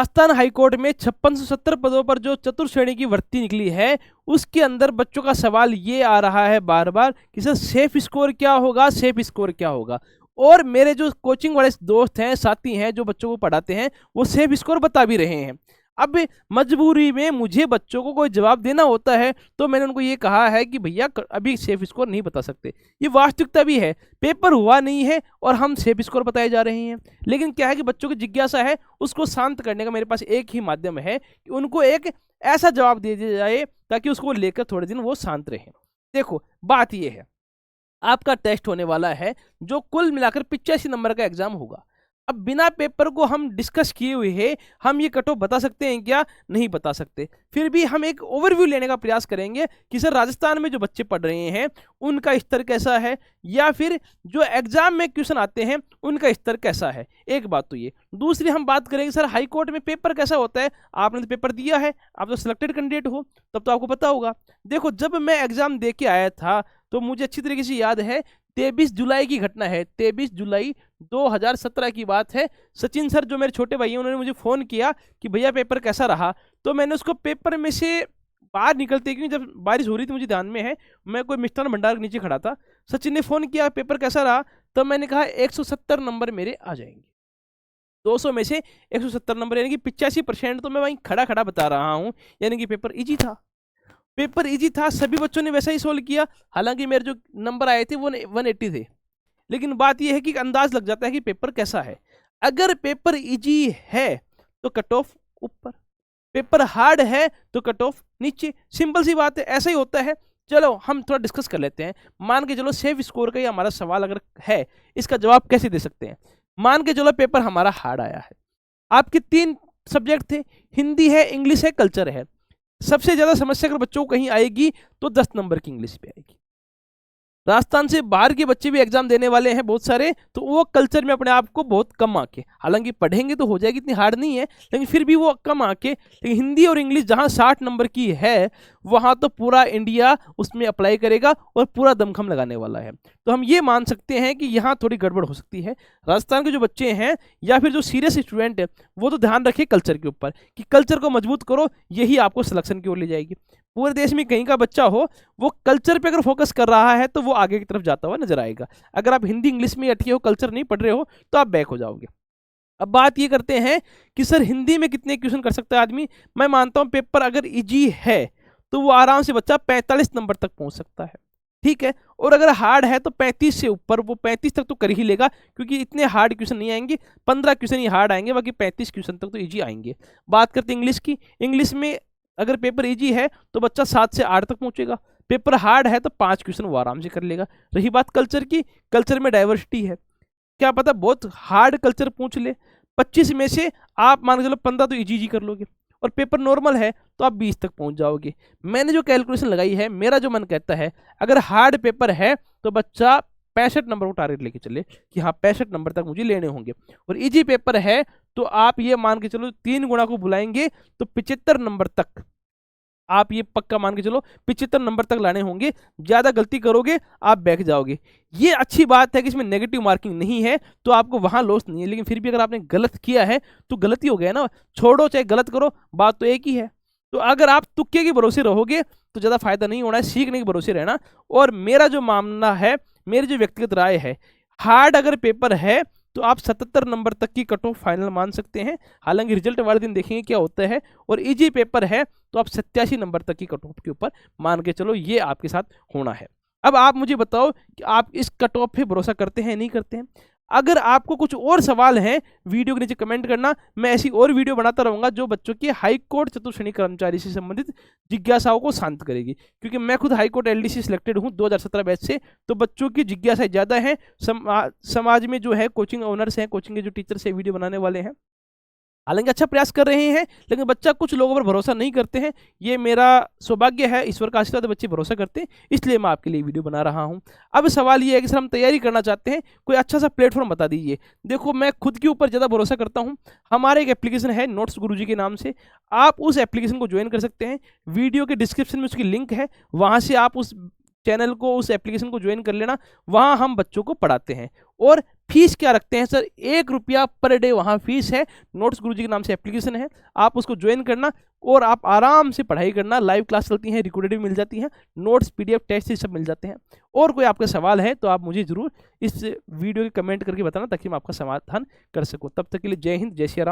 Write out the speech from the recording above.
Rajasthan high court में 5670 पदों पर जो चतुर्थ श्रेणी की भर्ती निकली है, उसके अंदर बच्चों का सवाल ये आ रहा है बार बार कि सर सेफ स्कोर क्या होगा, सेफ स्कोर क्या होगा। और मेरे जो कोचिंग वाले दोस्त हैं, साथी हैं, जो बच्चों को पढ़ाते हैं, वो सेफ स्कोर बता भी रहे हैं। अब मजबूरी में मुझे बच्चों को कोई जवाब देना होता है, तो मैंने उनको ये कहा है कि भैया अभी सेफ स्कोर नहीं बता सकते। ये वास्तविकता भी है, पेपर हुआ नहीं है और हम सेफ स्कोर बताए जा रहे हैं। लेकिन क्या है कि बच्चों की जिज्ञासा है, उसको शांत करने का मेरे पास एक ही माध्यम है कि उनको एक ऐसा जवाब दे दिया जाए ताकि उसको लेकर थोड़े दिन वो शांत रहें। देखो बात ये है, आपका टेस्ट होने वाला है जो कुल मिलाकर 85 नंबर का एग्जाम होगा। अब बिना पेपर को हम डिस्कस किए हुए हैं, हम ये कट ऑफ बता सकते हैं क्या? नहीं बता सकते। फिर भी हम एक ओवरव्यू लेने का प्रयास करेंगे कि सर राजस्थान में जो बच्चे पढ़ रहे हैं उनका स्तर कैसा है, या फिर जो एग्जाम में क्वेश्चन आते हैं उनका स्तर कैसा है। एक बात तो ये। दूसरी हम बात करेंगे सर हाई कोर्ट में पेपर कैसा होता है। आपने तो पेपर दिया है, आप तो सिलेक्टेड कैंडिडेट हो, तब तो आपको पता होगा। देखो जब मैं एग्जाम दे के आया था तो मुझे अच्छी तरीके से याद है, 23 जुलाई की घटना है, 23 जुलाई 2017 की बात है। सचिन सर जो मेरे छोटे भाई हैं, उन्होंने मुझे फ़ोन किया कि भैया पेपर कैसा रहा। तो मैंने उसको पेपर में से बाहर निकलते, क्योंकि जब बारिश हो रही थी मुझे ध्यान में है, मैं कोई मिष्ठान भंडार के नीचे खड़ा था। सचिन ने फ़ोन किया पेपर कैसा रहा, तब मैंने कहा 170 नंबर मेरे आ जाएंगे। 200 में से 170 नंबर, यानी कि 85% तो मैं वहीं खड़ा खड़ा बता रहा हूँ, यानी कि पेपर ईजी था। पेपर इजी था, सभी बच्चों ने वैसा ही सोल्व किया। हालांकि मेरे जो नंबर आए थे वो 180 थे। लेकिन बात यह है कि अंदाज लग जाता है कि पेपर कैसा है। अगर पेपर इजी है तो कट ऑफ ऊपर, पेपर हार्ड है तो कट ऑफ नीचे। सिंपल सी बात है, ऐसा ही होता है। चलो हम थोड़ा डिस्कस कर लेते हैं। मान के चलो सेफ स्कोर का ही हमारा सवाल अगर है, इसका जवाब कैसे दे सकते हैं। मान के चलो पेपर हमारा हार्ड आया है, आपके 3 सब्जेक्ट थे, हिंदी है, इंग्लिश है, कल्चर है। सबसे ज्यादा समस्या अगर बच्चों को कहीं आएगी तो 10 नंबर की इंग्लिश पे आएगी। राजस्थान से बाहर के बच्चे भी एग्जाम देने वाले हैं बहुत सारे, तो वो कल्चर में अपने आप को बहुत कम आके, हालांकि पढ़ेंगे तो हो जाएगी, इतनी हार्ड नहीं है, लेकिन फिर भी वो कम आके। लेकिन हिंदी और इंग्लिश जहां 60 नंबर की है, वहां तो पूरा इंडिया उसमें अप्लाई करेगा और पूरा दमखम लगाने वाला है। तो हम ये मान सकते हैं कि यहाँ थोड़ी गड़बड़ हो सकती है। राजस्थान के जो बच्चे हैं या फिर जो सीरियस स्टूडेंट है, वो तो ध्यान रखिए कल्चर के ऊपर कि कल्चर को मजबूत करो, यही आपको सिलेक्शन की ओर ले जाएगी। पूरे देश में कहीं का बच्चा हो, वो कल्चर पे अगर फोकस कर रहा है तो वो आगे की तरफ जाता हुआ नजर आएगा। अगर आप हिंदी इंग्लिश में अटके हो, कल्चर नहीं पढ़ रहे हो, तो आप बैक हो जाओगे। अब बात ये करते हैं कि सर हिंदी में कितने क्वेश्चन कर सकता है आदमी। मैं मानता हूं पेपर अगर इजी है तो वो आराम से बच्चा 45 नंबर तक पहुंच सकता है, ठीक है। और अगर हार्ड है तो 35 से ऊपर, वो 35 तक तो कर ही लेगा, क्योंकि इतने हार्ड क्वेश्चन नहीं आएंगे, 15 क्वेश्चन ही हार्ड आएंगे, बाकी 35 क्वेश्चन तक तो इजी आएंगे। बात करते हैं इंग्लिश की। इंग्लिश में अगर पेपर इजी है तो बच्चा 7 से 8 तक पहुंचेगा, पेपर हार्ड है तो 5 क्वेश्चन वो आराम से कर लेगा। रही बात कल्चर की, कल्चर में डाइवर्सिटी है, क्या पता बहुत हार्ड कल्चर पूछ ले, 25 में से आप मान के चलो 15 तो इजी कर लोगे, और पेपर नॉर्मल है तो आप 20 तक पहुंच जाओगे। मैंने जो कैलकुलेशन लगाई है, मेरा जो मन कहता है, अगर हार्ड पेपर है तो बच्चा 65 नंबर को टारगेट लेके चले कि हाँ 65 नंबर तक मुझे लेने होंगे। और इजी पेपर है तो आप ये मान के चलो 3 गुणा को बुलाएंगे तो 75 नंबर तक आप ये पक्का मान के चलो 75 नंबर तक लाने होंगे। ज्यादा गलती करोगे आप बैठ जाओगे। ये अच्छी बात है कि इसमें नेगेटिव मार्किंग नहीं है, तो आपको वहां लॉस नहीं है। लेकिन फिर भी अगर आपने गलत किया है तो गलती हो गया ना, छोड़ो चाहे गलत करो, बात तो एक ही है। तो अगर आप तुक्के के भरोसे रहोगे तो ज्यादा फायदा नहीं होना है, सीखने के भरोसे रहना। और मेरा जो मानना है, मेरी जो व्यक्तिगत राय है, हार्ड अगर पेपर है तो आप 77 नंबर तक की कट ऑफ फाइनल मान सकते हैं। हालांकि रिजल्ट वाले दिन देखेंगे क्या होता है। और इजी पेपर है तो आप 87 नंबर तक की कट ऑफ के ऊपर मान के चलो, ये आपके साथ होना है। अब आप मुझे बताओ कि आप इस कट ऑफ पे भरोसा करते हैं नहीं करते हैं। अगर आपको कुछ और सवाल हैं, वीडियो के नीचे कमेंट करना, मैं ऐसी और वीडियो बनाता रहूंगा जो बच्चों के हाई कोर्ट चतुर्थ श्रेणी कर्मचारी से संबंधित जिज्ञासाओं को शांत करेगी। क्योंकि मैं खुद हाई कोर्ट एलडीसी सिलेक्टेड हूं 2017 बैच से, तो बच्चों की जिज्ञासा ज़्यादा है। समाज में जो है कोचिंग ओनर्स हैं, कोचिंग के जो टीचर्स हैं, वीडियो बनाने वाले हैं, हालांकि अच्छा प्रयास कर रहे हैं, लेकिन बच्चा कुछ लोगों पर भरोसा नहीं करते हैं। ये मेरा सौभाग्य है, ईश्वर का आशीर्वाद, बच्चे भरोसा करते हैं, इसलिए मैं आपके लिए वीडियो बना रहा हूं। अब सवाल ये है कि सर हम तैयारी करना चाहते हैं, कोई अच्छा सा प्लेटफॉर्म बता दीजिए। देखो मैं खुद के ऊपर ज़्यादा भरोसा करता हूं। हमारे एक एप्लीकेशन है नोट्स गुरुजी के नाम से, आप उस एप्लीकेशन को ज्वाइन कर सकते हैं। वीडियो के डिस्क्रिप्शन में उसकी लिंक है, वहाँ से आप उस चैनल को, उस एप्लीकेशन को ज्वाइन कर लेना। वहाँ हम बच्चों को पढ़ाते हैं और फीस क्या रखते हैं सर, 1 रुपया पर डे वहाँ फीस है। नोट्स गुरुजी के नाम से एप्लीकेशन है, आप उसको ज्वाइन करना और आप आराम से पढ़ाई करना। लाइव क्लास चलती हैं, रिकॉर्डेड भी मिल जाती हैं, नोट्स पीडीएफ टेस्ट सब मिल जाते हैं। और कोई आपका सवाल है तो आप मुझे जरूर इस वीडियो के कमेंट करके बताना ताकि मैं आपका समाधान कर सकूं। तब तक के लिए जय हिंद, जय श्री राम।